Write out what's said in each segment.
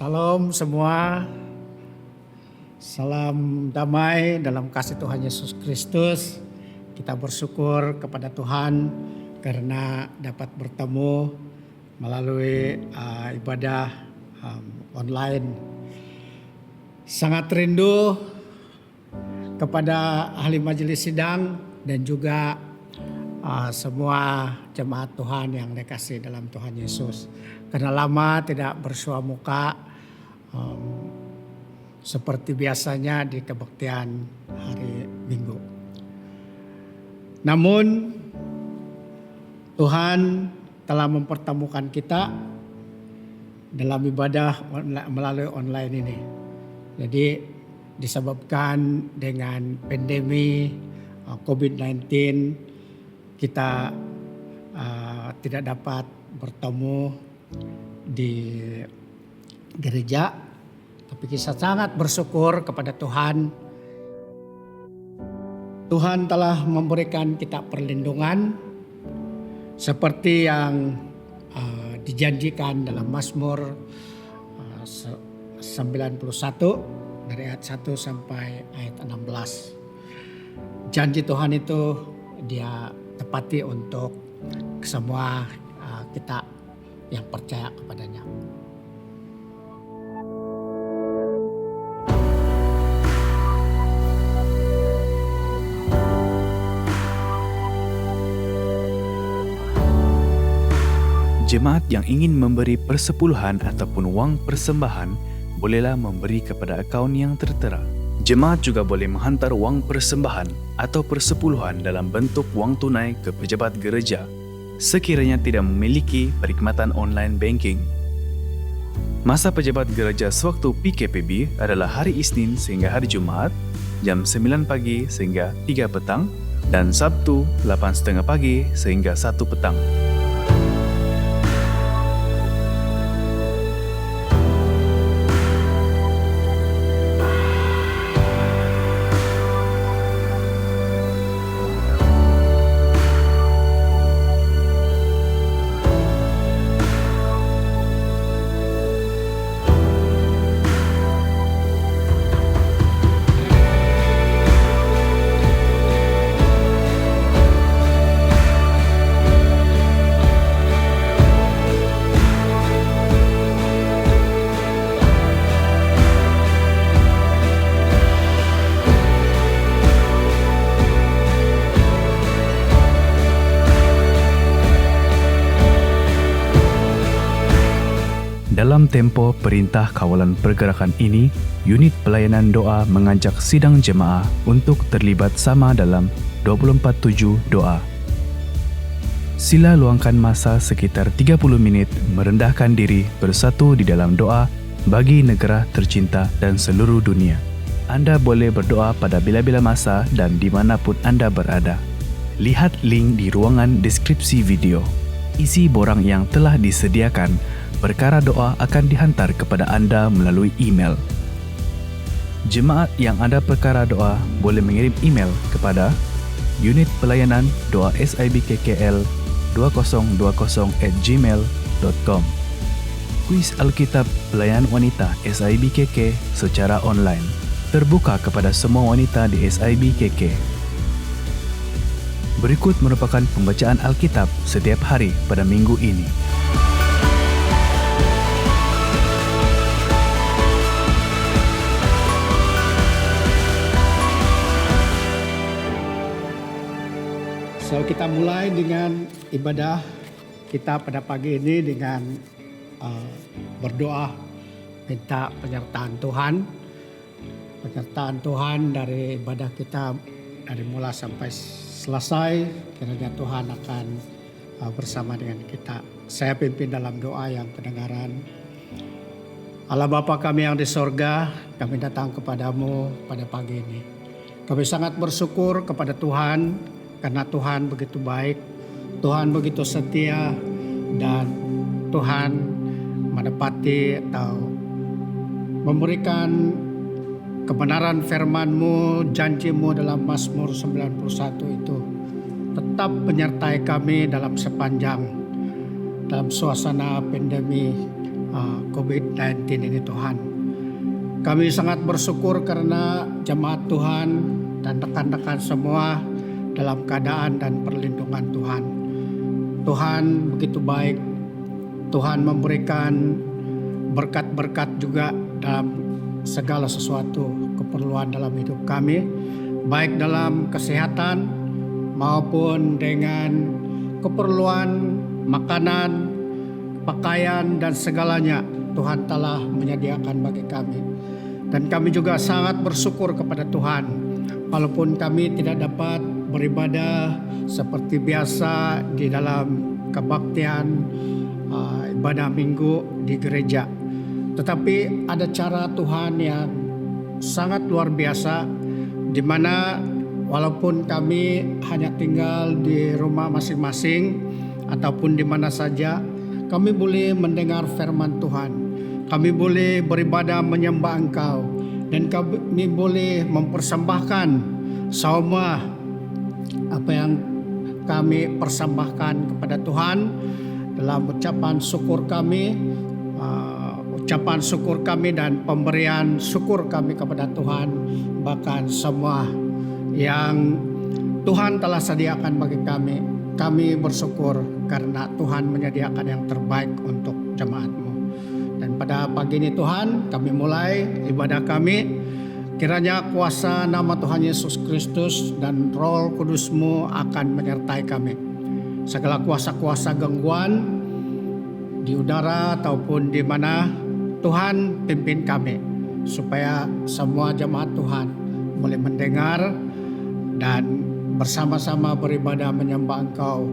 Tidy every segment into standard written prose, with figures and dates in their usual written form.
Salam semua, salam damai dalam kasih Tuhan Yesus Kristus. Kita bersyukur kepada Tuhan karena dapat bertemu melalui ibadah online. Sangat rindu kepada ahli majelis sidang dan juga semua jemaat Tuhan yang dikasihi dalam Tuhan Yesus. Karena lama tidak bersua muka seperti biasanya di kebaktian hari Minggu. Namun Tuhan telah mempertemukan kita dalam ibadah melalui online ini. Jadi disebabkan dengan pandemi COVID-19 kita tidak dapat bertemu di gereja, tapi kita sangat bersyukur kepada Tuhan. Tuhan telah memberikan kita perlindungan seperti yang dijanjikan dalam Mazmur 91 dari ayat 1 sampai ayat 16. Janji Tuhan itu dia tepati untuk semua kita yang percaya kepadanya. Jemaat yang ingin memberi persepuluhan ataupun wang persembahan bolehlah memberi kepada akaun yang tertera. Jemaat juga boleh menghantar wang persembahan atau persepuluhan dalam bentuk wang tunai ke pejabat gereja sekiranya tidak memiliki perkhidmatan online banking. Masa pejabat gereja sewaktu PKPB adalah hari Isnin sehingga hari Jumaat jam 9 pagi sehingga 3 petang dan Sabtu 8.30 pagi sehingga 1 petang. Dalam tempoh perintah kawalan pergerakan ini, unit pelayanan doa mengajak sidang jemaah untuk terlibat sama dalam 24/7 doa. Sila luangkan masa sekitar 30 minit merendahkan diri bersatu di dalam doa bagi negara tercinta dan seluruh dunia. Anda boleh berdoa pada bila-bila masa dan dimanapun Anda berada. Lihat link di ruangan deskripsi video. Isi borang yang telah disediakan perkara doa akan dihantar kepada anda melalui email. Jemaat yang ada perkara doa boleh mengirim email kepada unit pelayanan doa sibkk2020@gmail.com. Kuis Alkitab Pelayanan Wanita SIBKK secara online terbuka kepada semua wanita di SIBKK. Berikut merupakan pembacaan Alkitab setiap hari pada minggu ini. So kita mulai dengan ibadah kita pada pagi ini dengan berdoa minta penyertaan Tuhan. Penyertaan Tuhan dari ibadah kita dari mula sampai selesai. Kiranya Tuhan akan bersama dengan kita. Saya pimpin dalam doa yang kedengaran. Allah Bapa kami yang di sorga, kami datang kepadamu pada pagi ini. Kami sangat bersyukur kepada Tuhan karena Tuhan begitu baik, Tuhan begitu setia, dan Tuhan menepati atau memberikan kebenaran firman-Mu, janji-Mu dalam Mazmur 91 itu tetap menyertai kami dalam sepanjang dalam suasana pandemi COVID-19 ini Tuhan. Kami sangat bersyukur karena jemaat Tuhan dan rekan-rekan semua dalam keadaan dan perlindungan Tuhan. Tuhan begitu baik. Tuhan memberikan berkat-berkat juga dalam segala sesuatu keperluan dalam hidup kami, baik dalam kesehatan maupun dengan keperluan makanan, pakaian dan segalanya Tuhan telah menyediakan bagi kami. Dan kami juga sangat bersyukur kepada Tuhan, walaupun kami tidak dapat beribadah seperti biasa di dalam kebaktian ibadah minggu di gereja. Tetapi ada cara Tuhan yang sangat luar biasa, di mana walaupun kami hanya tinggal di rumah masing-masing ataupun di mana saja, kami boleh mendengar firman Tuhan. Kami boleh beribadah menyembah Engkau, dan kami boleh mempersembahkan semua apa yang kami persembahkan kepada Tuhan dalam ucapan syukur kami dan pemberian syukur kami kepada Tuhan, bahkan semua yang Tuhan telah sediakan bagi kami. Kami bersyukur karena Tuhan menyediakan yang terbaik untuk jemaat-Mu. Dan pada pagi ini Tuhan, kami mulai ibadah kami. Kiranya kuasa nama Tuhan Yesus Kristus dan Roh Kudus-Mu akan menyertai kami. Segala kuasa-kuasa gangguan di udara ataupun di mana, Tuhan pimpin kami supaya semua jemaat Tuhan boleh mendengar dan bersama-sama beribadah menyembah Engkau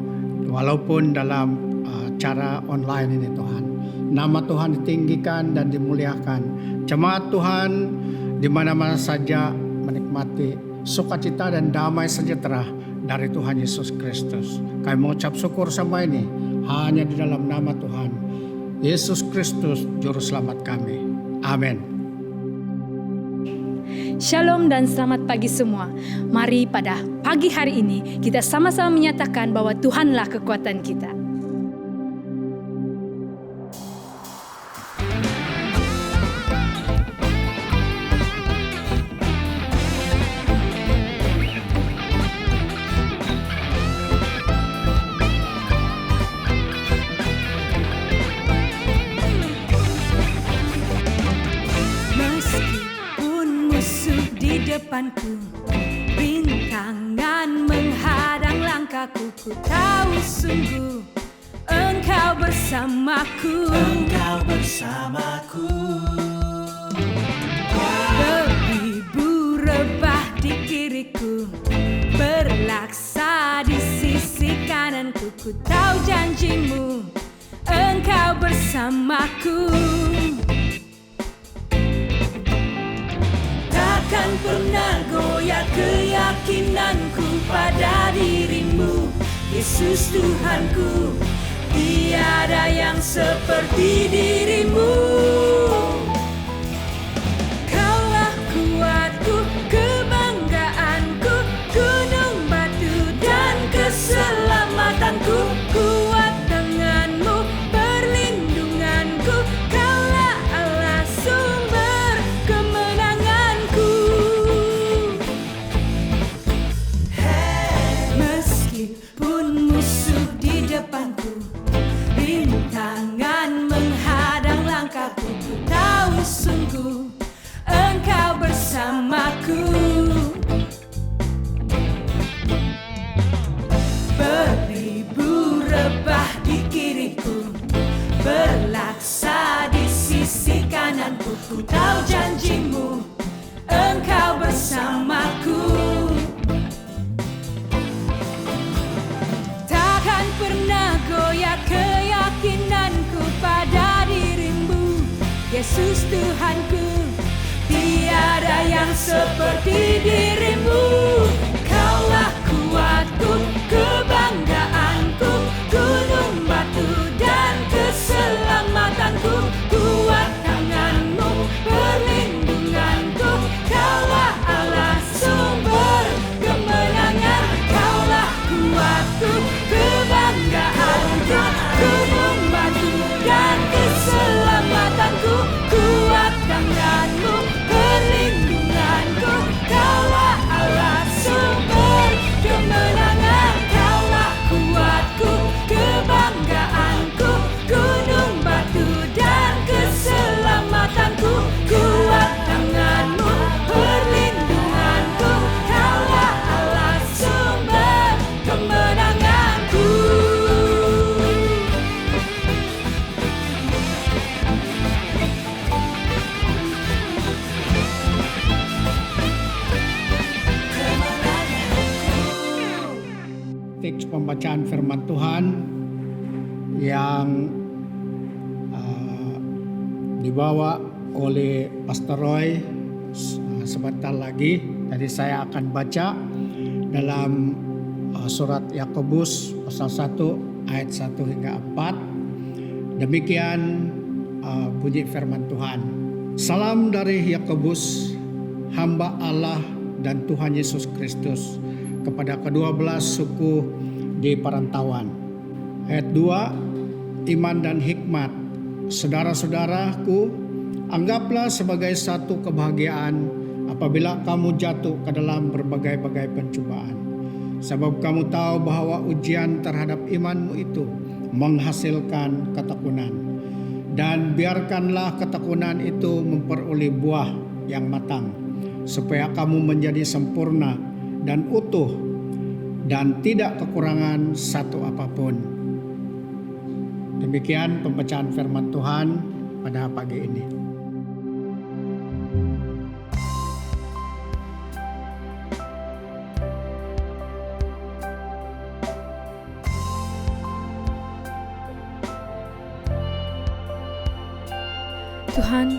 walaupun dalam cara online ini Tuhan. Nama Tuhan ditinggikan dan dimuliakan. Jemaat Tuhan di mana-mana saja menikmati sukacita dan damai sejahtera dari Tuhan Yesus Kristus. Kami mengucap syukur sama ini hanya di dalam nama Tuhan Yesus Kristus, Juru Selamat kami. Amin. Shalom dan selamat pagi semua. Mari pada pagi hari ini kita sama-sama menyatakan bahwa Tuhanlah kekuatan kita. Depanku, rintangan menghadang langkahku, ku tahu sungguh Engkau bersamaku. Engkau bersamaku. Beribu rebah di kiriku, berlaksa di sisi kananku, ku tahu janji-Mu Engkau bersamaku. Takkan pernah goyah keyakinanku pada diri-Mu, Yesus Tuhanku. Tiada yang seperti diri-Mu. Kaulah kuatku, kebanggaanku, gunung batu dan keselamatanku. Kuat tangan-Mu, perlindunganku. Kaulah Allah sumber kemenanganku. Meskipun musuh di depanku, rintangan menghadang langkahku, ku tahu sungguh Engkau bersamaku. Beribu rebah di kiriku, berlaksa di sisi kananku, ku tahu janji-Mu Engkau bersamaku. Takkan pernah goyah keyakinanku pada diri-Mu, Yesus Tuhanku. Tiada yang seperti diri-Mu. Kaulah kuatku, kebanggaanku, gunung batu dan keselamatanku. Kuat tangan-Mu, perlindunganku. Kaulah Allah sumber kemenangan. Kaulah kuatku, kebanggaanku, gunung batu dan keselamatanku. pembacaan firman Tuhan yang dibawa oleh Pastor Roy sebentar lagi. Jadi saya akan baca dalam surat Yakobus pasal 1 ayat 1 hingga 4. Demikian bunyi firman Tuhan. Salam dari Yakobus, hamba Allah dan Tuhan Yesus Kristus, kepada ke-12 suku di perantauan. Ayat 2, iman dan hikmat. Saudara-saudaraku, anggaplah sebagai satu kebahagiaan apabila kamu jatuh ke dalam berbagai-bagai pencobaan. Sebab kamu tahu bahwa ujian terhadap imanmu itu menghasilkan ketekunan. Dan biarkanlah ketekunan itu memperoleh buah yang matang, supaya kamu menjadi sempurna dan utuh dan tidak kekurangan satu apapun. Demikian pembacaan firman Tuhan pada pagi ini. Tuhan,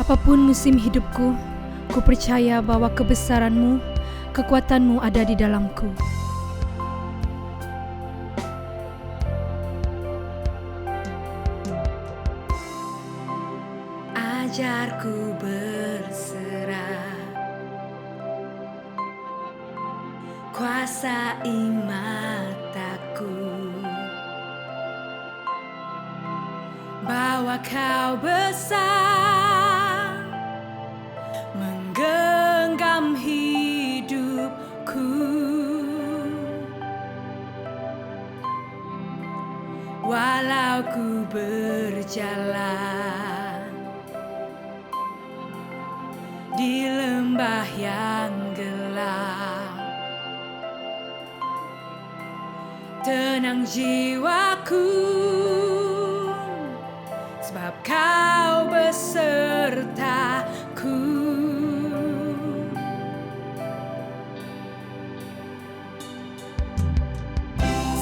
apapun musim hidupku, ku percaya bahwa kebesaran-Mu, kekuatan-Mu ada di dalamku. Ajarku berserah, kuasai mataku, bahwa Kau besar, menggenggam hidupku. Walau ku berjalan di lembah yang gelap, tenang jiwaku, sebab Kau besertaku.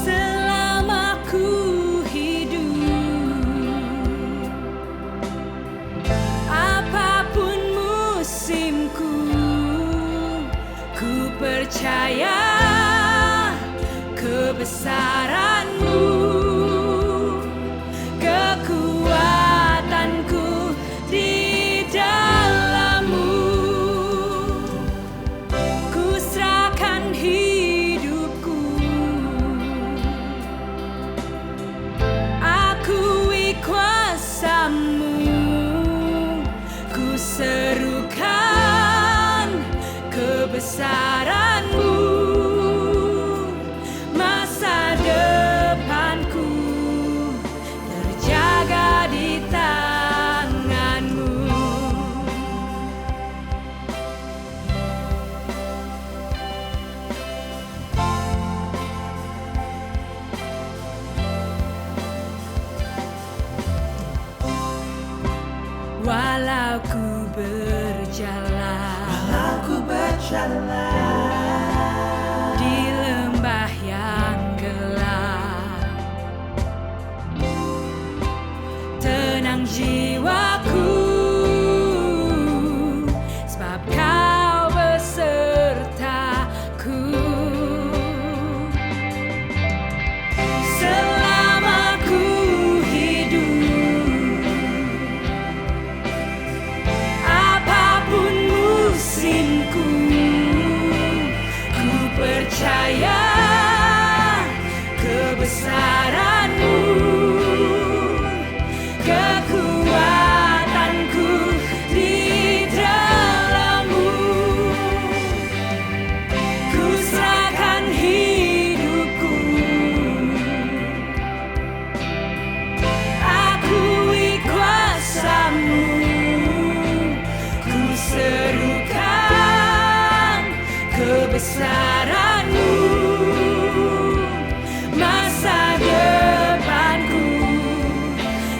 Selama ku hidup, apapun musimku, ku percaya kebesaran-Mu, kekuatanku di dalam-Mu. Ku serahkan hidupku, akui kuasa-Mu, ku serukan kebesaran-Mu. Masa depanku terjaga di tangan-Mu. Walau ku berjalan di lembah yang gelap, tenang jiwaku, sebab Kau besertaku. Selama ku hidup, apapun musimku, ku percaya kebesaran-Mu, kekuatanku di dalam-Mu. Ku serahkan hidupku, akui kuasa-Mu, ku serukan kebesaran-Mu. Masa depanku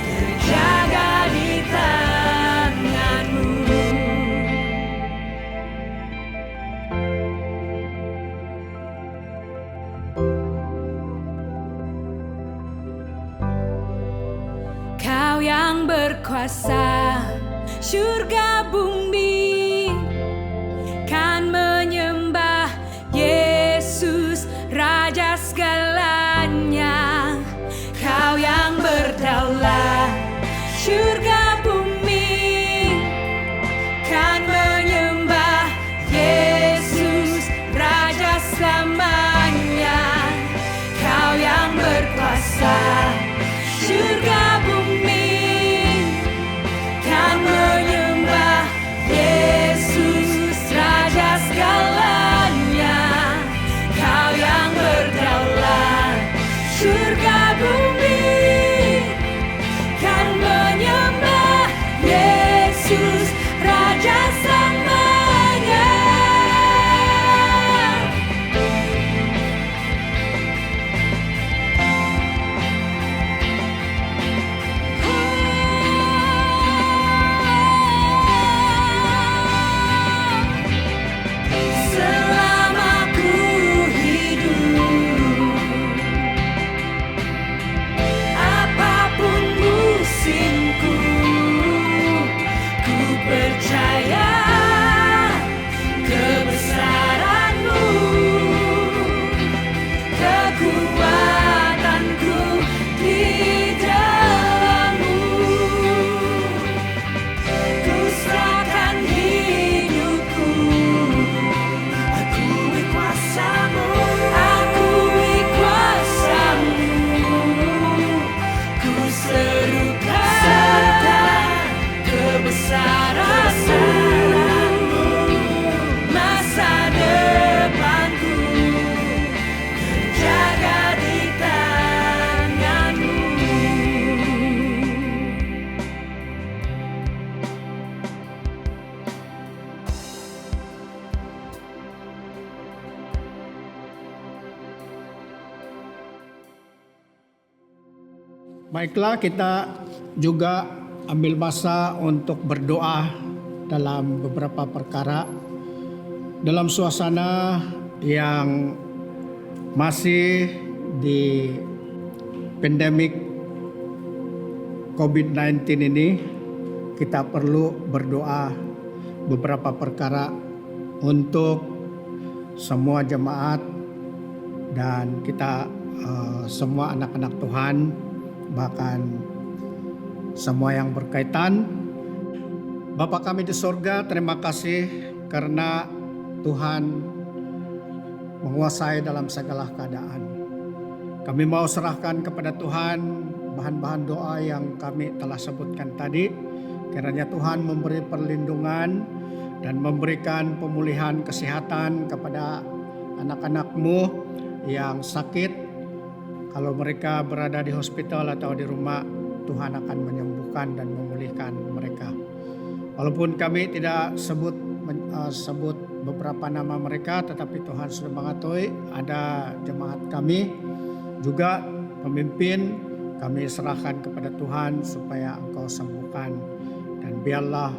terjaga di tangan-Mu. berkuasa, surga bumi kan menyembah Yesus, Raja segalanya. Kau yang berdaulat, surga bumi kan menyembah Yesus, Raja selamanya. Kau yang berkuasa, surga bumi kan menyembah Yesus, Raja segalanya. Kau yang berdaulat, surga bumi kan menyembah Yesus, Raja selamanya. Selama ku hidup, apapun musimku, ku percaya kebesaran-Mu, kekuatanku di dalam-Mu. Ku serahkan hidupku, Akui kuasa-Mu, akui kuasa-Mu. Ku serukan kebesaran-Mu, masa depanku terjaga di tangan-Mu. Baiklah, kita juga ambil masa untuk berdoa dalam beberapa perkara dalam suasana yang masih di pandemik COVID-19 ini. Kita perlu berdoa beberapa perkara untuk semua jemaat dan kita semua anak-anak Tuhan, bahkan semua yang berkaitan. Bapa kami di sorga, terima kasih karena Tuhan menguasai dalam segala keadaan. Kami mau serahkan kepada Tuhan bahan-bahan doa yang kami telah sebutkan tadi. Kiranya Tuhan memberi perlindungan dan memberikan pemulihan kesehatan kepada anak-anak-Mu yang sakit. Kalau mereka berada di hospital atau di rumah, Tuhan akan menyembuhkan dan memulihkan mereka. Walaupun kami tidak sebut beberapa nama mereka, tetapi Tuhan sudah mengetahui. Ada jemaat kami juga pemimpin, kami serahkan kepada Tuhan supaya Engkau sembuhkan, dan biarlah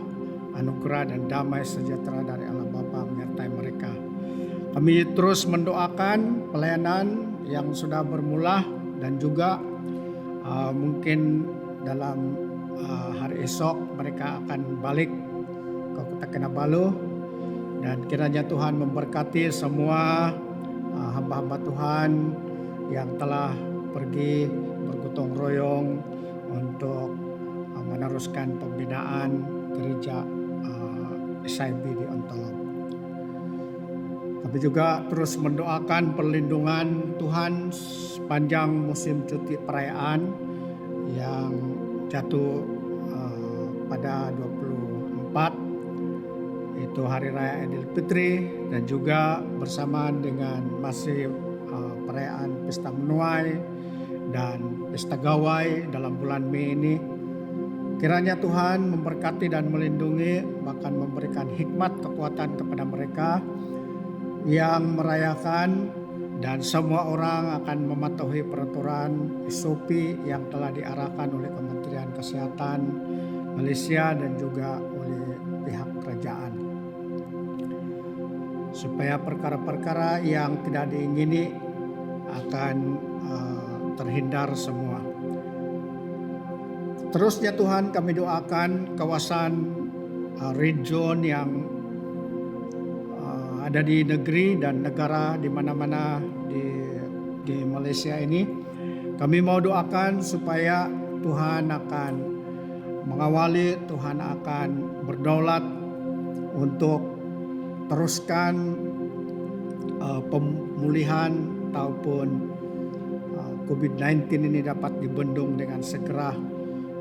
anugerah dan damai sejahtera dari Allah Bapa menyertai mereka. Kami terus mendoakan pelayanan yang sudah bermula dan juga mungkin dalam hari esok mereka akan balik ke Kota Kinabalu, dan kiranya Tuhan memberkati semua hamba-hamba Tuhan yang telah pergi bergotong royong untuk meneruskan pembinaan gereja SIB di Ontolong. Kami juga terus mendoakan perlindungan Tuhan sepanjang musim cuti perayaan yang jatuh pada 24, itu Hari Raya Idul Fitri, dan juga bersamaan dengan masih perayaan Pesta Menuai dan Pesta Gawai dalam bulan Mei ini. Kiranya Tuhan memberkati dan melindungi, bahkan memberikan hikmat kekuatan kepada mereka yang merayakan, dan semua orang akan mematuhi peraturan SOP yang telah diarahkan oleh Kementerian Kesehatan Malaysia dan juga oleh pihak kerajaan, supaya perkara-perkara yang tidak diingini akan terhindar semua. Seterusnya Tuhan, kami doakan kawasan region yang ada di negeri dan negara di mana-mana di Malaysia ini. Kami mau doakan supaya Tuhan akan mengawali, Tuhan akan berdaulat untuk teruskan pemulihan ataupun COVID-19 ini dapat dibendung dengan segera,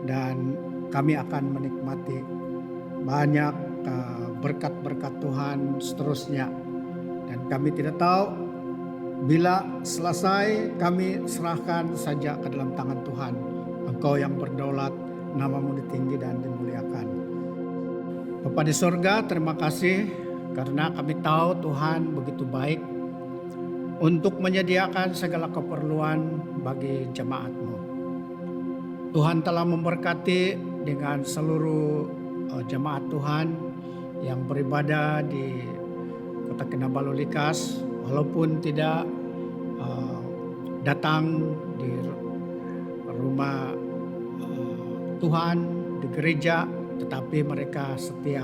dan kami akan menikmati banyak berkat-berkat Tuhan seterusnya. Dan kami tidak tahu bila selesai, kami serahkan saja ke dalam tangan Tuhan. Engkau yang berdaulat, namamu ditinggi dan dimuliakan. Bapa di sorga, terima kasih karena kami tahu Tuhan begitu baik untuk menyediakan segala keperluan bagi jemaat-Mu. Tuhan telah memberkati dengan seluruh jemaat Tuhan yang beribadah di Kota Kinabalu Likas, walaupun tidak datang di rumah Tuhan, di gereja, tetapi mereka setia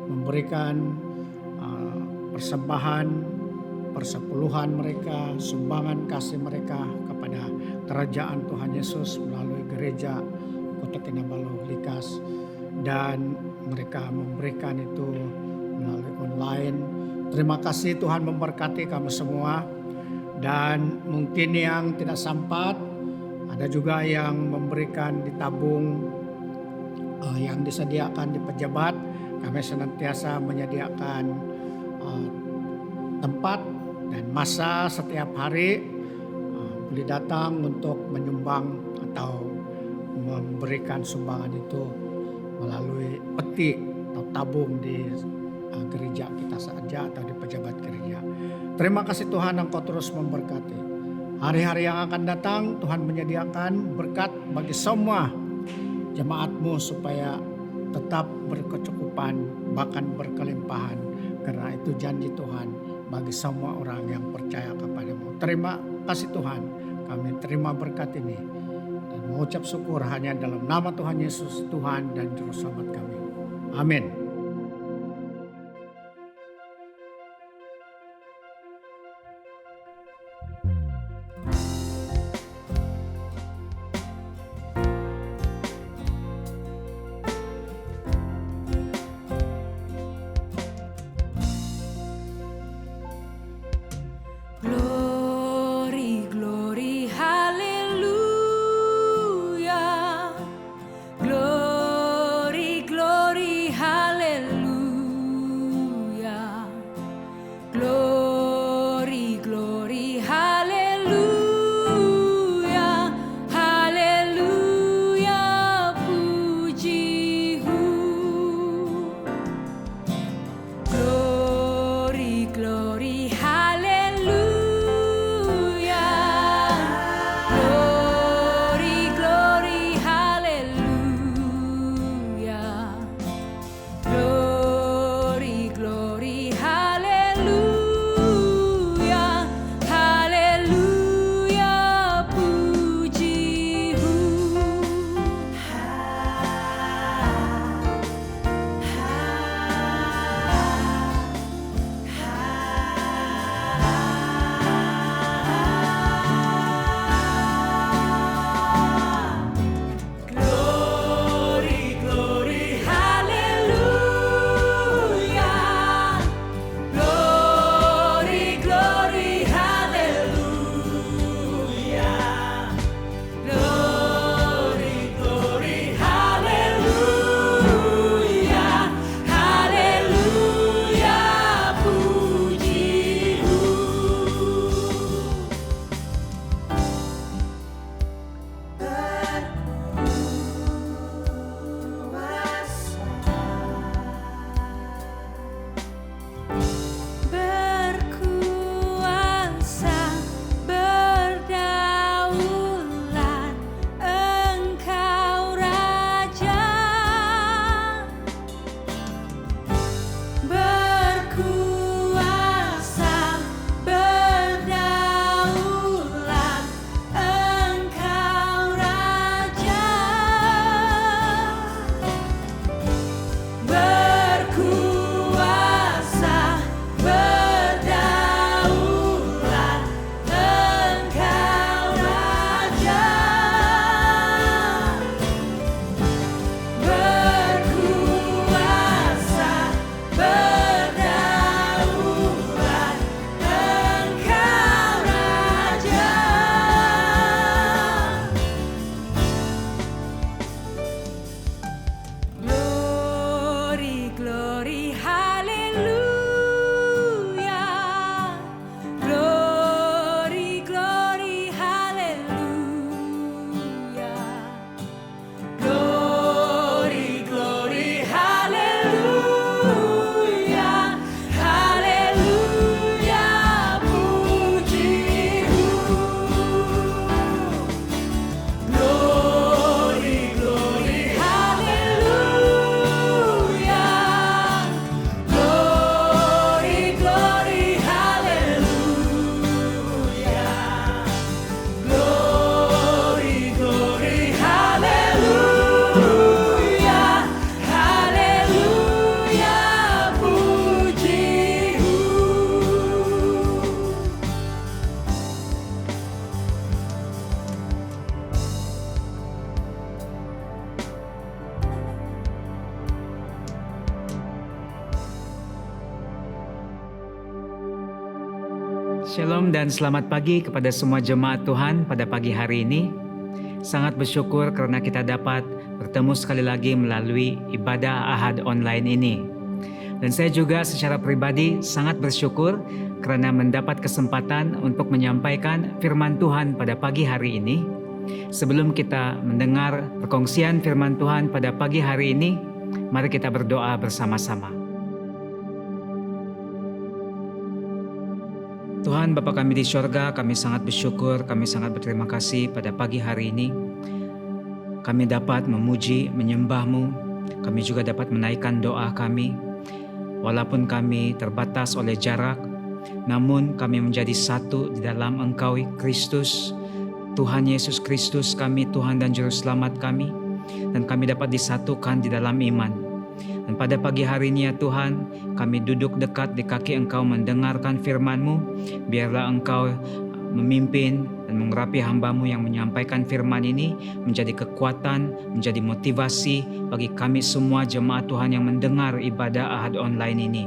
memberikan persembahan, persepuluhan mereka, sumbangan kasih mereka kepada kerajaan Tuhan Yesus melalui gereja Kota Kinabalu Likas, dan mereka memberikan itu melalui online. Terima kasih, Tuhan memberkati kami semua. Dan mungkin yang tidak sempat, ada juga yang memberikan di tabung yang disediakan di pejabat. Kami senantiasa menyediakan tempat dan masa setiap hari boleh datang untuk menyumbang atau memberikan sumbangan itu melalui peti atau tabung di gereja kita saja atau di pejabat gereja. Terima kasih Tuhan, Engkau terus memberkati. Hari-hari yang akan datang, Tuhan menyediakan berkat bagi semua jemaat-Mu supaya tetap berkecukupan, bahkan berkelimpahan. Karena itu janji Tuhan bagi semua orang yang percaya kepada-Mu. Terima kasih Tuhan, kami terima berkat ini dan mengucap syukur hanya dalam nama Tuhan Yesus, Tuhan dan Juru Selamat kami. Amin. Glory, glory, hallelujah. Glory, glory, hallelujah. Shalom dan selamat pagi kepada semua jemaat Tuhan pada pagi hari ini. Sangat bersyukur karena kita dapat bertemu sekali lagi melalui ibadah Ahad online ini. Dan saya juga secara pribadi sangat bersyukur karena mendapat kesempatan untuk menyampaikan firman Tuhan pada pagi hari ini. Sebelum kita mendengar perkongsian firman Tuhan pada pagi hari ini, mari kita berdoa bersama-sama. Tuhan Bapa kami di sorga, kami sangat bersyukur, kami sangat berterima kasih pada pagi hari ini. Kami dapat memuji, menyembah-Mu, kami juga dapat menaikkan doa kami. Walaupun kami terbatas oleh jarak, namun kami menjadi satu di dalam Engkau Kristus, Tuhan Yesus Kristus kami, Tuhan dan Juru Selamat kami. Dan kami dapat disatukan di dalam iman. Dan pada pagi hari ini ya Tuhan, kami duduk dekat di kaki Engkau mendengarkan firman-Mu. Biarlah Engkau memimpin dan mengurapi hamba-Mu yang menyampaikan firman ini menjadi kekuatan, menjadi motivasi bagi kami semua jemaat Tuhan yang mendengar ibadah Ahad online ini.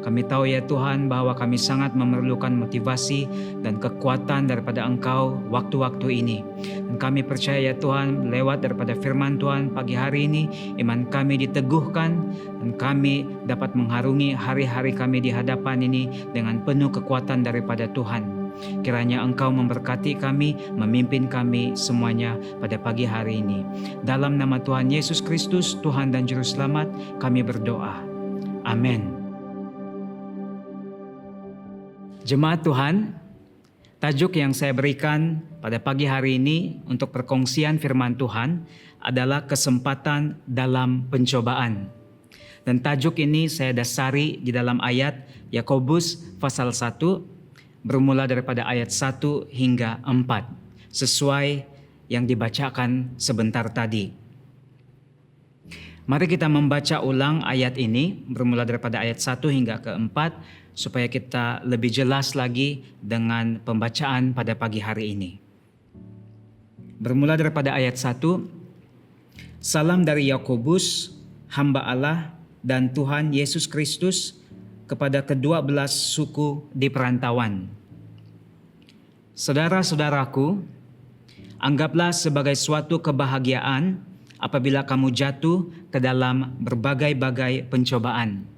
Kami tahu ya Tuhan bahwa kami sangat memerlukan motivasi dan kekuatan daripada Engkau waktu-waktu ini. Dan kami percaya ya Tuhan, lewat daripada firman Tuhan pagi hari ini, iman kami diteguhkan dan kami dapat mengharungi hari-hari kami di hadapan ini dengan penuh kekuatan daripada Tuhan. Kiranya Engkau memberkati kami, memimpin kami semuanya pada pagi hari ini. Dalam nama Tuhan Yesus Kristus, Tuhan dan Juru Selamat, kami berdoa. Amin. Jemaat Tuhan, tajuk yang saya berikan pada pagi hari ini untuk perkongsian firman Tuhan adalah kesempatan dalam pencobaan. Dan tajuk ini saya dasari di dalam ayat Yakobus pasal 1, bermula daripada ayat 1 hingga 4, sesuai yang dibacakan sebentar tadi. Mari kita membaca ulang ayat ini, bermula daripada ayat 1 hingga ke 4, supaya kita lebih jelas lagi dengan pembacaan pada pagi hari ini. Bermula daripada ayat 1, salam dari Yakobus, hamba Allah dan Tuhan Yesus Kristus, kepada ke-12 suku di perantauan. Saudara-saudaraku, anggaplah sebagai suatu kebahagiaan apabila kamu jatuh ke dalam berbagai-bagai pencobaan.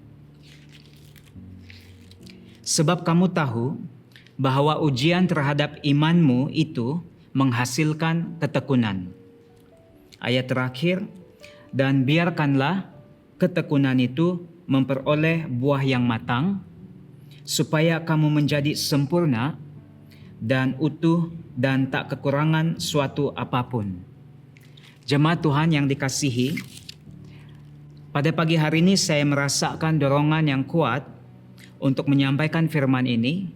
Sebab kamu tahu bahwa ujian terhadap imanmu itu menghasilkan ketekunan. Ayat terakhir, dan biarkanlah ketekunan itu memperoleh buah yang matang, supaya kamu menjadi sempurna dan utuh dan tak kekurangan suatu apapun. Jemaat Tuhan yang dikasihi, pada pagi hari ini saya merasakan dorongan yang kuat untuk menyampaikan firman ini,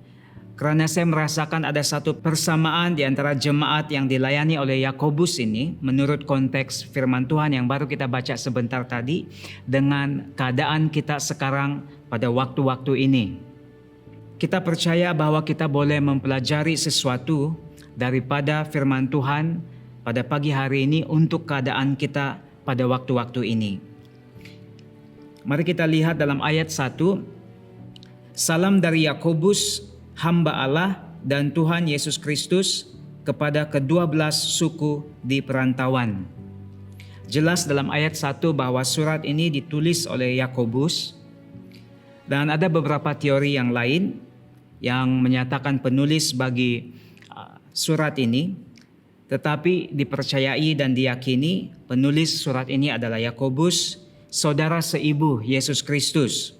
karena saya merasakan ada satu persamaan di antara jemaat yang dilayani oleh Yakobus ini, menurut konteks firman Tuhan yang baru kita baca sebentar tadi, dengan keadaan kita sekarang pada waktu-waktu ini. Kita percaya bahwa kita boleh mempelajari sesuatu daripada firman Tuhan pada pagi hari ini untuk keadaan kita pada waktu-waktu ini. Mari kita lihat dalam ayat 1, salam dari Yakobus, hamba Allah dan Tuhan Yesus Kristus, kepada ke-12 suku di perantauan. Jelas dalam ayat 1 bahwa surat ini ditulis oleh Yakobus, dan ada beberapa teori yang lain yang menyatakan penulis bagi surat ini, tetapi dipercayai dan diyakini penulis surat ini adalah Yakobus, saudara seibu Yesus Kristus.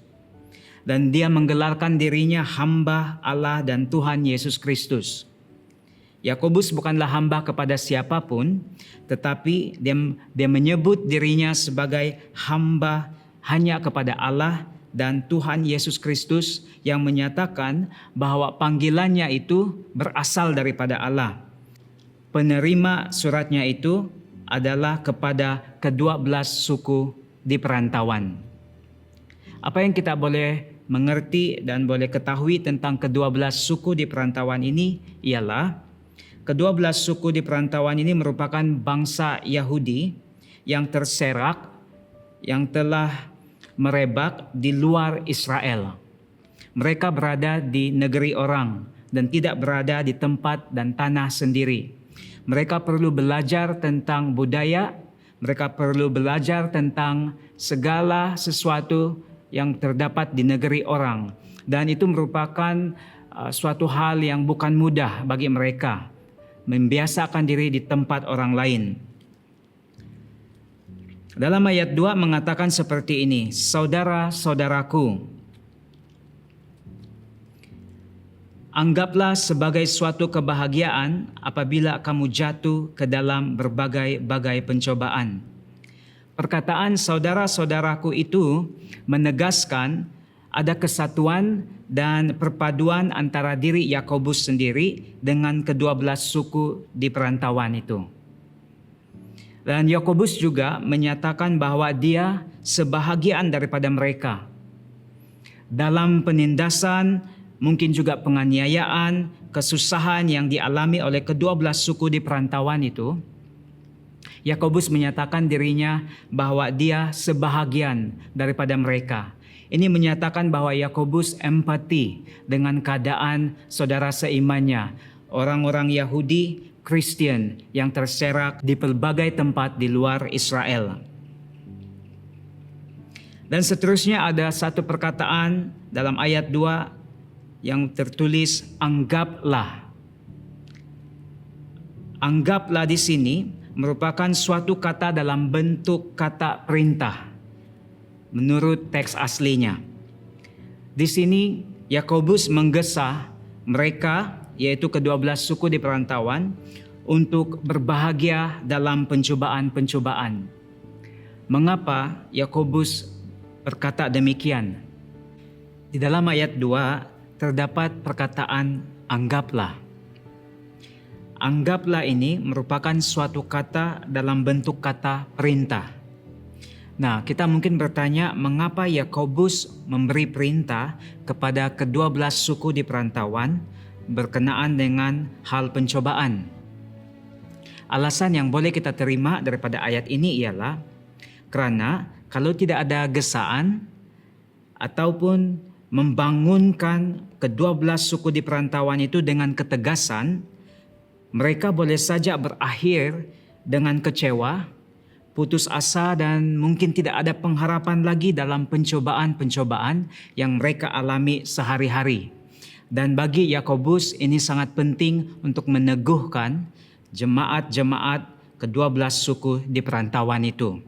Dan dia menggelarkan dirinya hamba Allah dan Tuhan Yesus Kristus. Yakobus bukanlah hamba kepada siapapun, tetapi dia menyebut dirinya sebagai hamba hanya kepada Allah dan Tuhan Yesus Kristus, yang menyatakan bahwa panggilannya itu berasal daripada Allah. Penerima suratnya itu adalah kepada ke-12 suku di perantauan. Apa yang kita boleh mengerti dan boleh ketahui tentang ke-12 suku di perantauan ini ialah ke-12 suku di perantauan ini merupakan bangsa Yahudi yang terserak, yang telah merebak di luar Israel. Mereka berada di negeri orang, dan tidak berada di tempat dan tanah sendiri. Mereka perlu belajar tentang budaya, mereka perlu belajar tentang segala sesuatu yang terdapat di negeri orang. Dan itu merupakan suatu hal yang bukan mudah bagi mereka, membiasakan diri di tempat orang lain. Dalam ayat 2 mengatakan seperti ini, saudara-saudaraku, anggaplah sebagai suatu kebahagiaan apabila kamu jatuh ke dalam berbagai-bagai pencobaan. Perkataan saudara-saudaraku itu menegaskan ada kesatuan dan perpaduan antara diri Yakobus sendiri dengan ke-12 suku di perantauan itu. Dan Yakobus juga menyatakan bahwa dia sebahagian daripada mereka. Dalam penindasan, mungkin juga penganiayaan, kesusahan yang dialami oleh ke-12 suku di perantauan itu, Yakobus menyatakan dirinya bahwa dia sebahagian daripada mereka. Ini menyatakan bahwa Yakobus empati dengan keadaan saudara seimannya, orang-orang Yahudi, Kristen yang terserak di pelbagai tempat di luar Israel. Dan seterusnya ada satu perkataan dalam ayat 2 yang tertulis anggaplah. Anggaplah di sini merupakan suatu kata dalam bentuk kata perintah menurut teks aslinya. Di sini Yakobus menggesa mereka, yaitu ke-12 suku di perantauan, untuk berbahagia dalam pencobaan-pencobaan. Mengapa Yakobus berkata demikian? Di dalam ayat 2 terdapat perkataan anggaplah. Anggaplah ini merupakan suatu kata dalam bentuk kata perintah. Nah, kita mungkin bertanya mengapa Yakobus memberi perintah kepada ke-12 suku di perantauan berkenaan dengan hal pencobaan. Alasan yang boleh kita terima daripada ayat ini ialah karena kalau tidak ada gesaan ataupun membangunkan ke-12 suku di perantauan itu dengan ketegasan, mereka boleh saja berakhir dengan kecewa, putus asa dan mungkin tidak ada pengharapan lagi dalam pencobaan-pencobaan yang mereka alami sehari-hari. Dan bagi Yakobus ini sangat penting untuk meneguhkan jemaat-jemaat ke-12 suku di perantauan itu.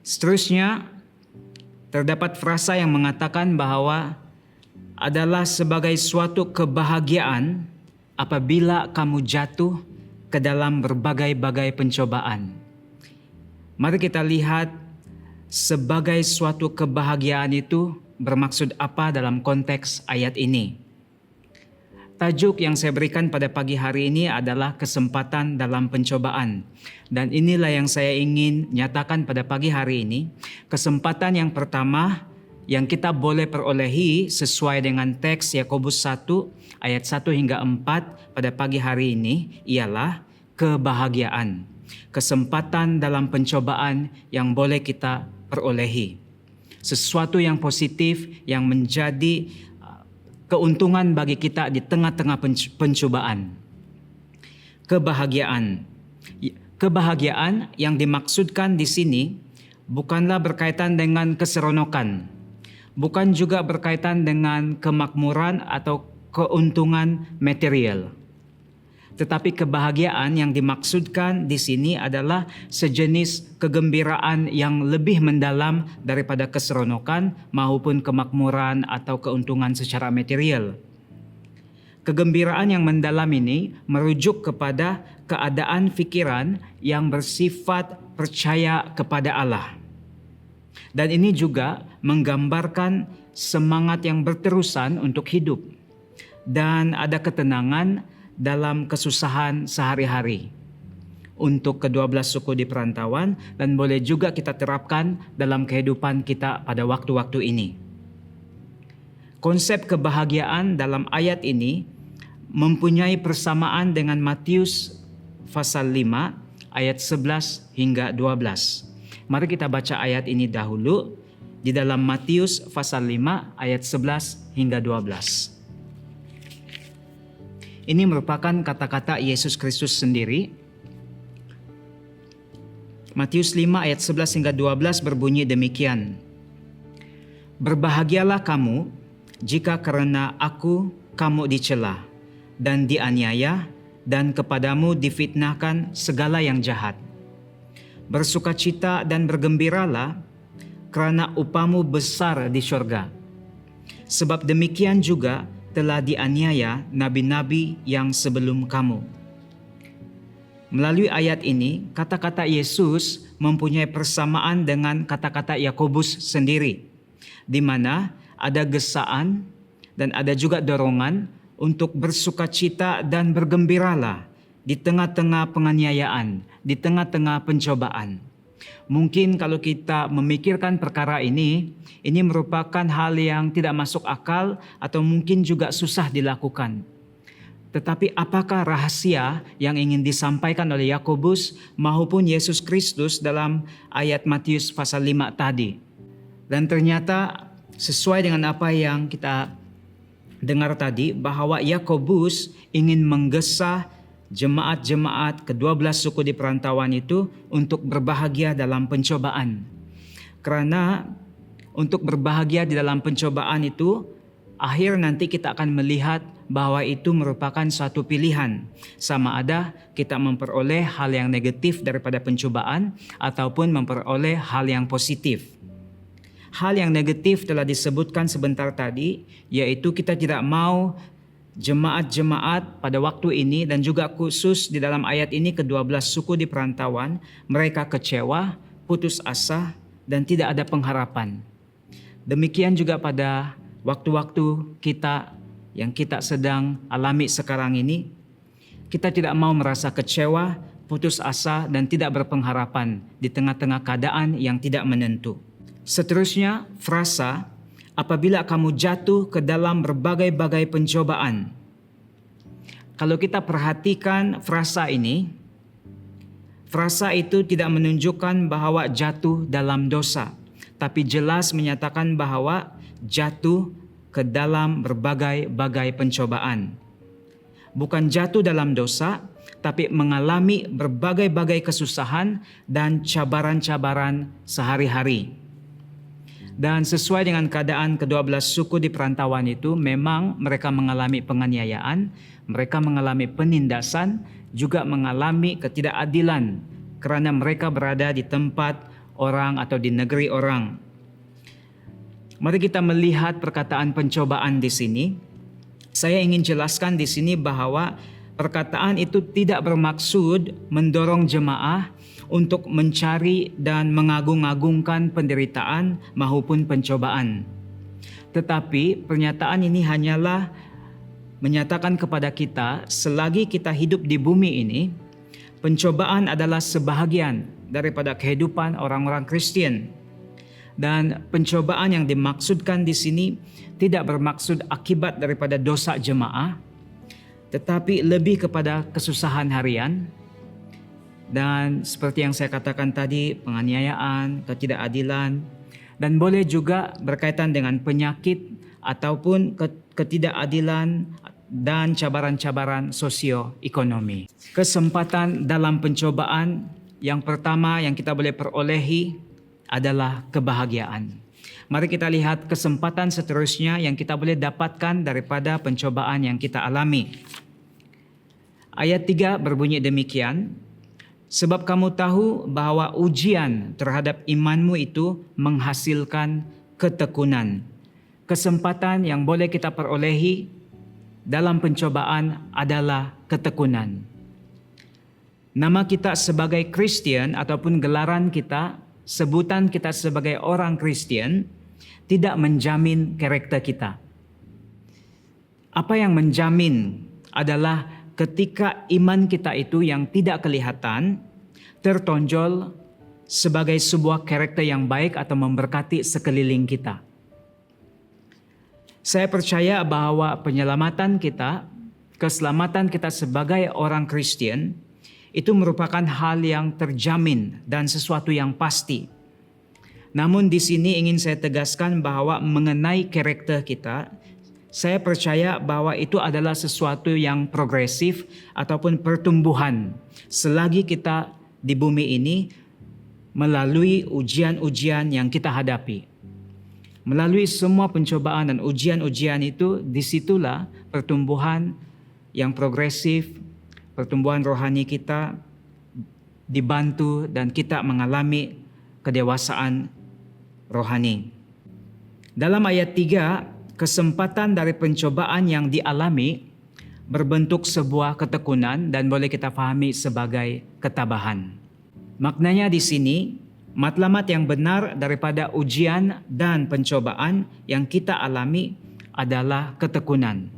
Seterusnya, terdapat frasa yang mengatakan bahwa adalah sebagai suatu kebahagiaan apabila kamu jatuh ke dalam berbagai-bagai pencobaan. Mari kita lihat sebagai suatu kebahagiaan itu bermaksud apa dalam konteks ayat ini. Tajuk yang saya berikan pada pagi hari ini adalah kesempatan dalam pencobaan. Dan inilah yang saya ingin nyatakan pada pagi hari ini. Kesempatan yang pertama yang kita boleh perolehi sesuai dengan teks Yakobus 1 ayat 1 hingga 4 pada pagi hari ini ialah kebahagiaan. Kesempatan dalam pencobaan yang boleh kita perolehi. Sesuatu yang positif yang menjadi keuntungan bagi kita di tengah-tengah pencobaan. Kebahagiaan. Kebahagiaan yang dimaksudkan di sini bukanlah berkaitan dengan keseronokan. Bukan juga berkaitan dengan kemakmuran atau keuntungan material. Tetapi kebahagiaan yang dimaksudkan di sini adalah sejenis kegembiraan yang lebih mendalam daripada keseronokan maupun kemakmuran atau keuntungan secara material. Kegembiraan yang mendalam ini merujuk kepada keadaan fikiran yang bersifat percaya kepada Allah. Dan ini juga menggambarkan semangat yang berterusan untuk hidup dan ada ketenangan dalam kesusahan sehari-hari untuk ke-12 suku di perantauan dan boleh juga kita terapkan dalam kehidupan kita pada waktu-waktu ini. Konsep kebahagiaan dalam ayat ini mempunyai persamaan dengan Matius pasal 5 ayat 11 hingga 12. Mari kita baca ayat ini dahulu di dalam Matius pasal 5 ayat 11 hingga 12. Ini merupakan kata-kata Yesus Kristus sendiri. Matius 5 ayat 11 hingga 12 berbunyi demikian. Berbahagialah kamu jika karena aku kamu dicela dan dianiaya dan kepadamu difitnahkan segala yang jahat. Bersukacita dan bergembiralah karena upamu besar di syurga. Sebab demikian juga telah dianiaya nabi-nabi yang sebelum kamu. Melalui ayat ini, kata-kata Yesus mempunyai persamaan dengan kata-kata Yakobus sendiri, di mana ada gesaan dan ada juga dorongan untuk bersukacita dan bergembiralah di tengah-tengah penganiayaan, di tengah-tengah pencobaan. Mungkin kalau kita memikirkan perkara ini merupakan hal yang tidak masuk akal atau mungkin juga susah dilakukan. Tetapi apakah rahasia yang ingin disampaikan oleh Yakobus maupun Yesus Kristus dalam ayat Matius pasal 5 tadi? Dan ternyata sesuai dengan apa yang kita dengar tadi, bahwa Yakobus ingin menggesa jemaat-jemaat ke-12 suku di perantauan itu untuk berbahagia dalam pencobaan. Karena untuk berbahagia di dalam pencobaan itu, akhir nanti kita akan melihat bahwa itu merupakan suatu pilihan. Sama ada kita memperoleh hal yang negatif daripada pencobaan ataupun memperoleh hal yang positif. Hal yang negatif telah disebutkan sebentar tadi, yaitu kita tidak mau jemaat-jemaat pada waktu ini dan juga khusus di dalam ayat ini ke-12 suku di perantauan, mereka kecewa, putus asa dan tidak ada pengharapan. Demikian juga pada waktu-waktu kita yang kita sedang alami sekarang ini, kita tidak mau merasa kecewa, putus asa dan tidak berpengharapan di tengah-tengah keadaan yang tidak menentu. Seterusnya, frasa apabila kamu jatuh ke dalam berbagai-bagai pencobaan. Kalau kita perhatikan frasa ini, frasa itu tidak menunjukkan bahwa jatuh dalam dosa, tapi jelas menyatakan bahwa jatuh ke dalam berbagai-bagai pencobaan. Bukan jatuh dalam dosa, tapi mengalami berbagai-bagai kesusahan dan cabaran-cabaran sehari-hari. Dan sesuai dengan keadaan ke-12 suku di perantauan itu, memang mereka mengalami penganiayaan, mereka mengalami penindasan, juga mengalami ketidakadilan karena mereka berada di tempat orang atau di negeri orang. Mari kita melihat perkataan pencobaan di sini. Saya ingin jelaskan di sini bahwa perkataan itu tidak bermaksud mendorong jemaah untuk mencari dan mengagung-agungkan penderitaan maupun pencobaan. Tetapi pernyataan ini hanyalah menyatakan kepada kita, selagi kita hidup di bumi ini, pencobaan adalah sebahagian daripada kehidupan orang-orang Kristen. Dan pencobaan yang dimaksudkan di sini tidak bermaksud akibat daripada dosa jemaah, tetapi lebih kepada kesusahan harian. Dan seperti yang saya katakan tadi, penganiayaan, ketidakadilan, dan boleh juga berkaitan dengan penyakit ataupun ketidakadilan dan cabaran-cabaran sosioekonomi. Kesempatan dalam pencobaan yang pertama yang kita boleh perolehi adalah kebahagiaan. Mari kita lihat kesempatan seterusnya yang kita boleh dapatkan daripada pencobaan yang kita alami. Ayat 3 berbunyi demikian. Sebab kamu tahu bahwa ujian terhadap imanmu itu menghasilkan ketekunan. Kesempatan yang boleh kita perolehi dalam pencobaan adalah ketekunan. Nama kita sebagai Kristen ataupun gelaran kita, sebutan kita sebagai orang Kristen tidak menjamin karakter kita. Apa yang menjamin adalah ketika iman kita itu yang tidak kelihatan tertonjol sebagai sebuah karakter yang baik atau memberkati sekeliling kita. Saya percaya bahwa penyelamatan kita, keselamatan kita sebagai orang Kristen itu merupakan hal yang terjamin dan sesuatu yang pasti. Namun di sini ingin saya tegaskan bahwa mengenai karakter kita, saya percaya bahwa itu adalah sesuatu yang progresif ataupun pertumbuhan selagi kita di bumi ini melalui ujian-ujian yang kita hadapi. Melalui semua pencobaan dan ujian-ujian itu, disitulah pertumbuhan yang progresif, pertumbuhan rohani kita dibantu dan kita mengalami kedewasaan rohani. Dalam ayat 3, kesempatan dari pencobaan yang dialami berbentuk sebuah ketekunan dan boleh kita pahami sebagai ketabahan. Maknanya di sini, matlamat yang benar daripada ujian dan pencobaan yang kita alami adalah ketekunan.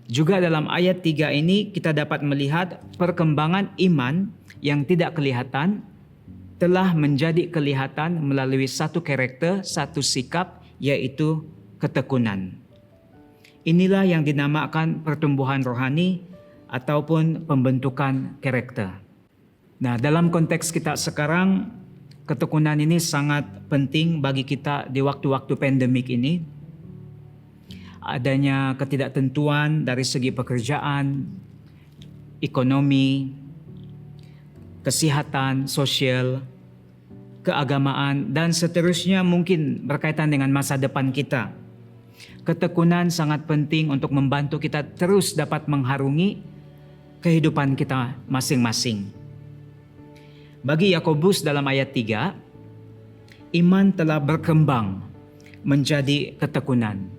Juga dalam ayat 3 ini kita dapat melihat perkembangan iman yang tidak kelihatan telah menjadi kelihatan melalui satu karakter, satu sikap, yaitu ketekunan. Inilah yang dinamakan pertumbuhan rohani ataupun pembentukan karakter. Nah, dalam konteks kita sekarang, ketekunan ini sangat penting bagi kita di waktu-waktu pandemik ini. Adanya ketidaktentuan dari segi pekerjaan, ekonomi, kesehatan, sosial, keagamaan, dan seterusnya mungkin berkaitan dengan masa depan kita. Ketekunan sangat penting untuk membantu kita terus dapat mengharungi kehidupan kita masing-masing. Bagi Yakobus dalam ayat 3, iman telah berkembang menjadi ketekunan.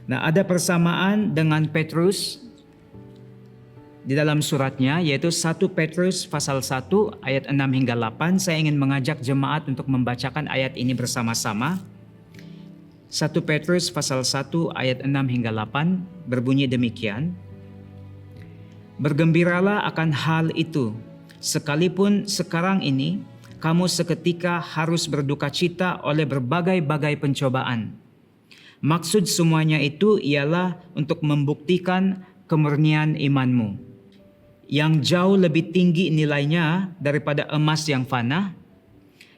Nah, ada persamaan dengan Petrus di dalam suratnya, yaitu 1 Petrus pasal 1 ayat 6 hingga 8. Saya ingin mengajak jemaat untuk membacakan ayat ini bersama-sama. 1 Petrus pasal 1 ayat 6 hingga 8 berbunyi demikian. Bergembiralah akan hal itu, sekalipun sekarang ini kamu seketika harus berduka cita oleh berbagai-bagai pencobaan. Maksud semuanya itu ialah untuk membuktikan kemurnian imanmu, yang jauh lebih tinggi nilainya daripada emas yang fana,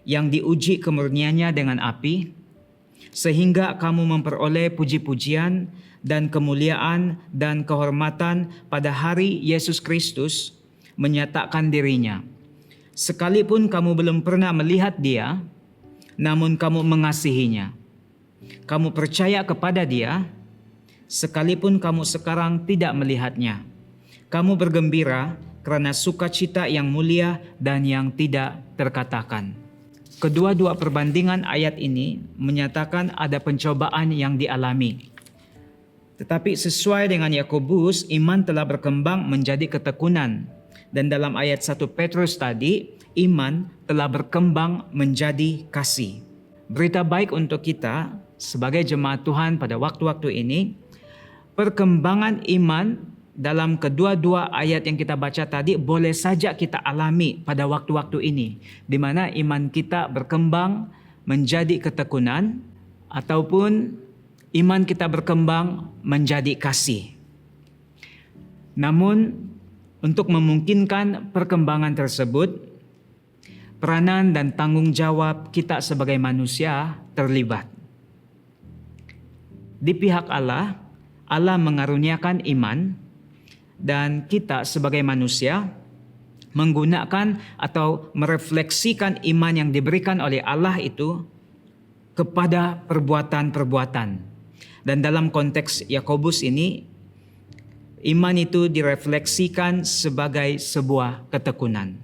yang diuji kemurniannya dengan api, sehingga kamu memperoleh puji-pujian dan kemuliaan dan kehormatan pada hari Yesus Kristus menyatakan dirinya. Sekalipun kamu belum pernah melihat Dia, namun kamu mengasihinya. Kamu percaya kepada Dia, sekalipun kamu sekarang tidak melihatnya. Kamu bergembira karena sukacita yang mulia dan yang tidak terkatakan. Kedua-dua perbandingan ayat ini menyatakan ada pencobaan yang dialami. Tetapi sesuai dengan Yakobus, iman telah berkembang menjadi ketekunan. Dan dalam ayat 1 Petrus tadi, iman telah berkembang menjadi kasih. Berita baik untuk kita sebagai jemaat Tuhan pada waktu-waktu ini, perkembangan iman dalam kedua-dua ayat yang kita baca tadi boleh saja kita alami pada waktu-waktu ini, di mana iman kita berkembang menjadi ketekunan ataupun iman kita berkembang menjadi kasih. Namun untuk memungkinkan perkembangan tersebut, peranan dan tanggung jawab kita sebagai manusia terlibat. Di pihak Allah, Allah mengaruniakan iman, dan kita sebagai manusia menggunakan atau merefleksikan iman yang diberikan oleh Allah itu kepada perbuatan-perbuatan. Dan dalam konteks Yakobus ini, iman itu direfleksikan sebagai sebuah ketekunan.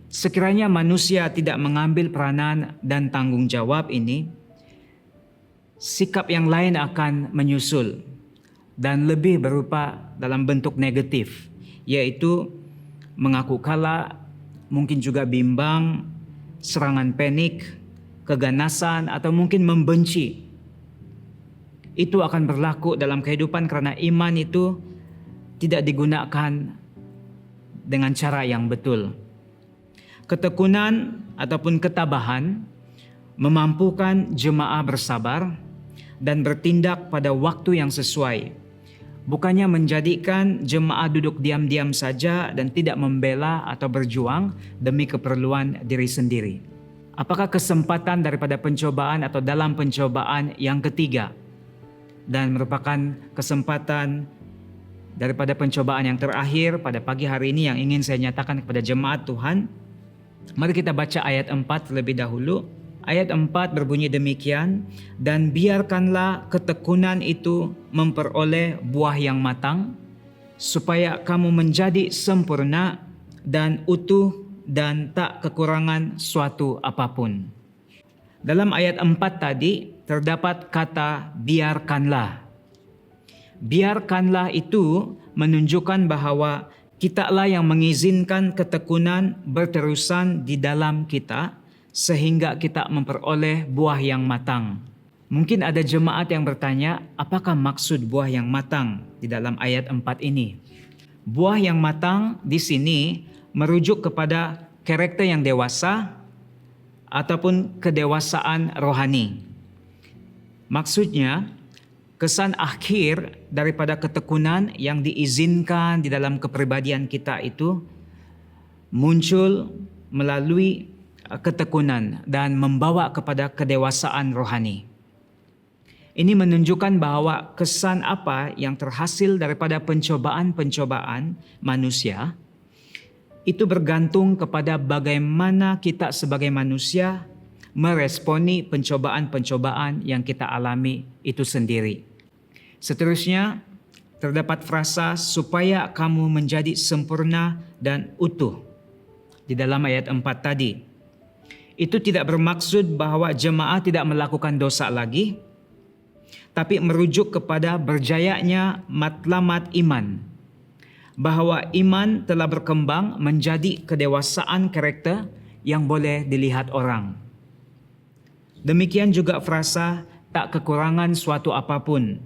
Sekiranya manusia tidak mengambil peranan dan tanggung jawab ini, sikap yang lain akan menyusul dan lebih berupa dalam bentuk negatif, yaitu mengaku kalah, mungkin juga bimbang, serangan panik, keganasan, atau mungkin membenci. Itu akan berlaku dalam kehidupan karena iman itu tidak digunakan dengan cara yang betul. Ketekunan ataupun ketabahan memampukan jemaah bersabar dan bertindak pada waktu yang sesuai. Bukannya menjadikan jemaah duduk diam-diam saja dan tidak membela atau berjuang demi keperluan diri sendiri. Apakah kesempatan daripada pencobaan atau dalam pencobaan yang ketiga dan merupakan kesempatan daripada pencobaan yang terakhir pada pagi hari ini yang ingin saya nyatakan kepada jemaat Tuhan. Mari kita baca ayat 4 terlebih dahulu. Ayat 4 berbunyi demikian, dan biarkanlah ketekunan itu memperoleh buah yang matang, supaya kamu menjadi sempurna dan utuh dan tak kekurangan suatu apapun. Dalam ayat 4 tadi terdapat kata biarkanlah. Biarkanlah itu menunjukkan bahwa kitalah yang mengizinkan ketekunan berterusan di dalam kita sehingga kita memperoleh buah yang matang. Mungkin ada jemaat yang bertanya, apakah maksud buah yang matang di dalam ayat 4 ini? Buah yang matang di sini merujuk kepada karakter yang dewasa ataupun kedewasaan rohani. Maksudnya, kesan akhir daripada ketekunan yang diizinkan di dalam kepribadian kita itu muncul melalui ketekunan dan membawa kepada kedewasaan rohani. Ini menunjukkan bahwa kesan apa yang terhasil daripada pencobaan-pencobaan manusia itu bergantung kepada bagaimana kita sebagai manusia meresponi pencobaan-pencobaan yang kita alami itu sendiri. Seterusnya, terdapat frasa supaya kamu menjadi sempurna dan utuh di dalam ayat 4 tadi. Itu tidak bermaksud bahwa jemaat tidak melakukan dosa lagi, tapi merujuk kepada berjayanya matlamat iman. Bahwa iman telah berkembang menjadi kedewasaan karakter yang boleh dilihat orang. Demikian juga frasa tak kekurangan suatu apapun.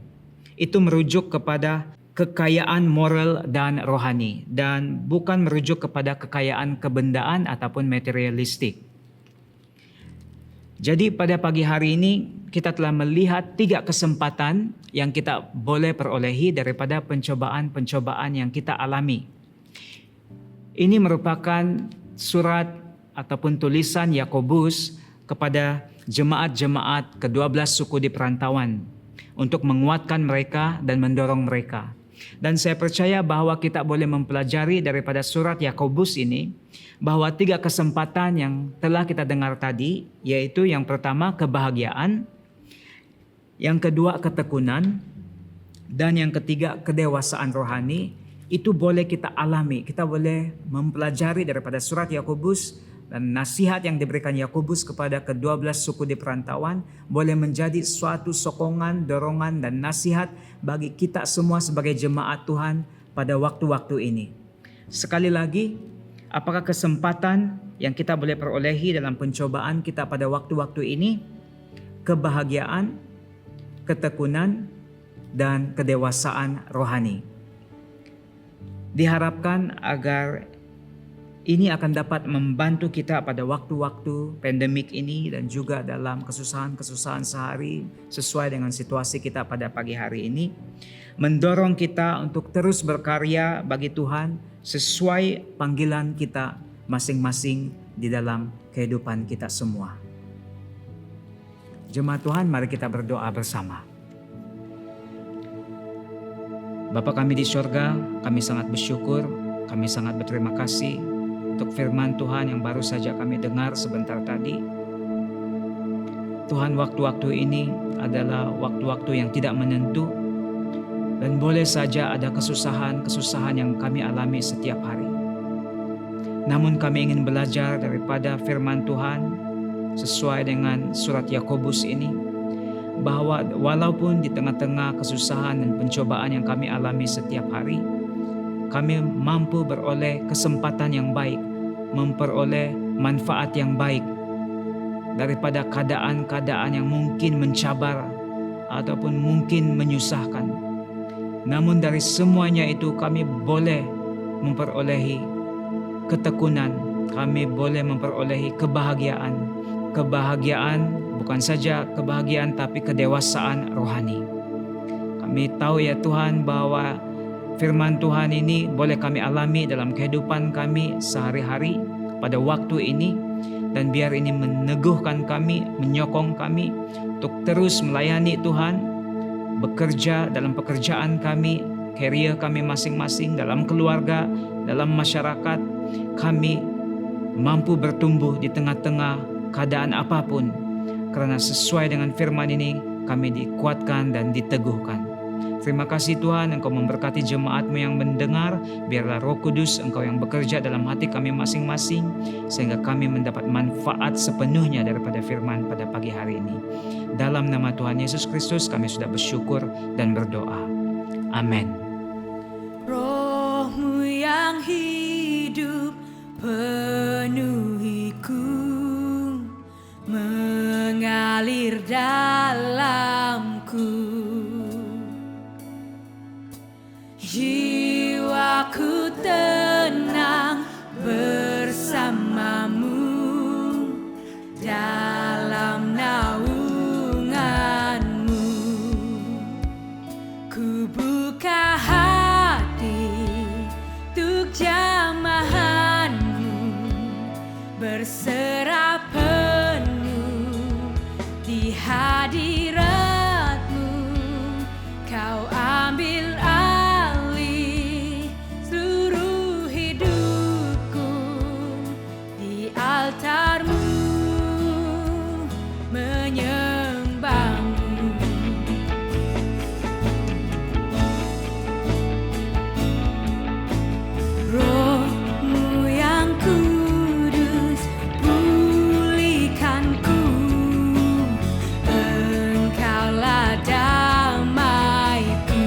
Itu merujuk kepada kekayaan moral dan rohani dan bukan merujuk kepada kekayaan kebendaan ataupun materialistik. Jadi pada pagi hari ini kita telah melihat 3 kesempatan yang kita boleh perolehi daripada pencobaan-pencobaan yang kita alami. Ini merupakan surat ataupun tulisan Yakobus kepada jemaat-jemaat ke-12 suku di perantauan untuk menguatkan mereka dan mendorong mereka. Dan saya percaya bahwa kita boleh mempelajari daripada surat Yakobus ini bahwa 3 kesempatan yang telah kita dengar tadi, yaitu yang pertama kebahagiaan, yang kedua ketekunan, dan yang ketiga kedewasaan rohani, itu boleh kita alami. Kita boleh mempelajari daripada surat Yakobus dan nasihat yang diberikan Yakobus kepada ke-12 suku di perantauan boleh menjadi suatu sokongan, dorongan dan nasihat bagi kita semua sebagai jemaat Tuhan pada waktu-waktu ini. Sekali lagi, apakah kesempatan yang kita boleh perolehi dalam pencobaan kita pada waktu-waktu ini? Kebahagiaan, ketekunan, dan kedewasaan rohani. Diharapkan agar ini akan dapat membantu kita pada waktu-waktu pandemik ini dan juga dalam kesusahan-kesusahan sehari sesuai dengan situasi kita pada pagi hari ini. Mendorong kita untuk terus berkarya bagi Tuhan sesuai panggilan kita masing-masing di dalam kehidupan kita semua. Jemaat Tuhan, mari kita berdoa bersama. Bapa kami di sorga, kami sangat bersyukur, kami sangat berterima kasih untuk firman Tuhan yang baru saja kami dengar sebentar tadi. Tuhan, waktu-waktu ini adalah waktu-waktu yang tidak menentu dan boleh saja ada kesusahan-kesusahan yang kami alami setiap hari. Namun kami ingin belajar daripada firman Tuhan sesuai dengan surat Yakobus ini, bahwa walaupun di tengah-tengah kesusahan dan pencobaan yang kami alami setiap hari, kami mampu beroleh kesempatan yang baik, memperoleh manfaat yang baik daripada keadaan-keadaan yang mungkin mencabar ataupun mungkin menyusahkan. Namun dari semuanya itu kami boleh memperolehi ketekunan, kami boleh memperolehi kebahagiaan. Kebahagiaan bukan saja kebahagiaan tapi kedewasaan rohani. Kami tahu ya Tuhan bahwa firman Tuhan ini boleh kami alami dalam kehidupan kami sehari-hari pada waktu ini, dan biar ini meneguhkan kami, menyokong kami untuk terus melayani Tuhan, bekerja dalam pekerjaan kami, career kami masing-masing, dalam keluarga, dalam masyarakat. Kami mampu bertumbuh di tengah-tengah keadaan apapun, karena sesuai dengan firman ini kami dikuatkan dan diteguhkan. Terima kasih Tuhan, Engkau memberkati jemaat-Mu yang mendengar. Biarlah Roh Kudus Engkau yang bekerja dalam hati kami masing-masing, sehingga kami mendapat manfaat sepenuhnya daripada firman pada pagi hari ini. Dalam nama Tuhan Yesus Kristus kami sudah bersyukur dan berdoa. Amin. Roh-Mu yang hidup penuhiku, mengalir dalamku. Jiwaku tenang bersamamu dalam naunganmu. Ku buka hati untuk jamahanmu, berserah penuh di hadiratmu. Kau ambil alih seluruh hidupku, di altarmu menyembahmu. Roh-Mu yang kudus pulihkanku, Engkaulah damaiku.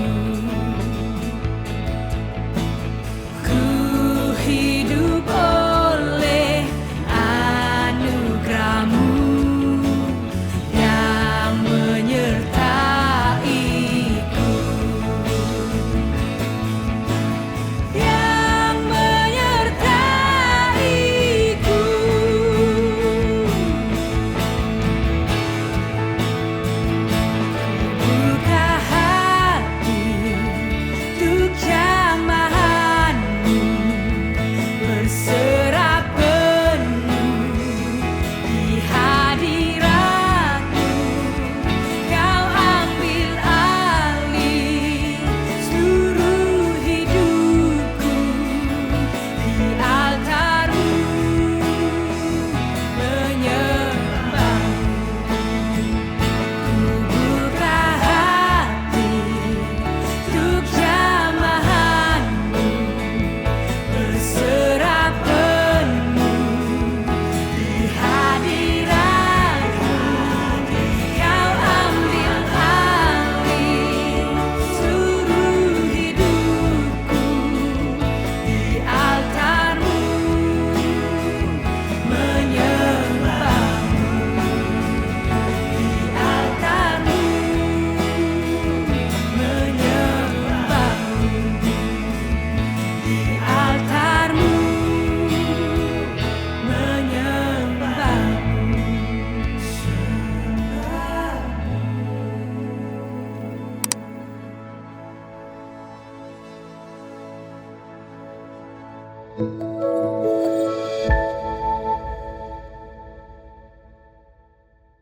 Ku hidup oleh anugerah-Mu yang menyertaiku, yang menyertaiku. Buka hati untuk jamahanmu, berserah penuh di hadiratmu. Kau ambil alih seluruh hidupku, di altarmu menyembahmu. Ku buka hati untuk jamahanmu, berserah penuh di hadiratmu. Kau ambil alih seluruh hidupku, di altarmu menyembahmu, di altarmu menyembahmu, di altarmu menyembahmu.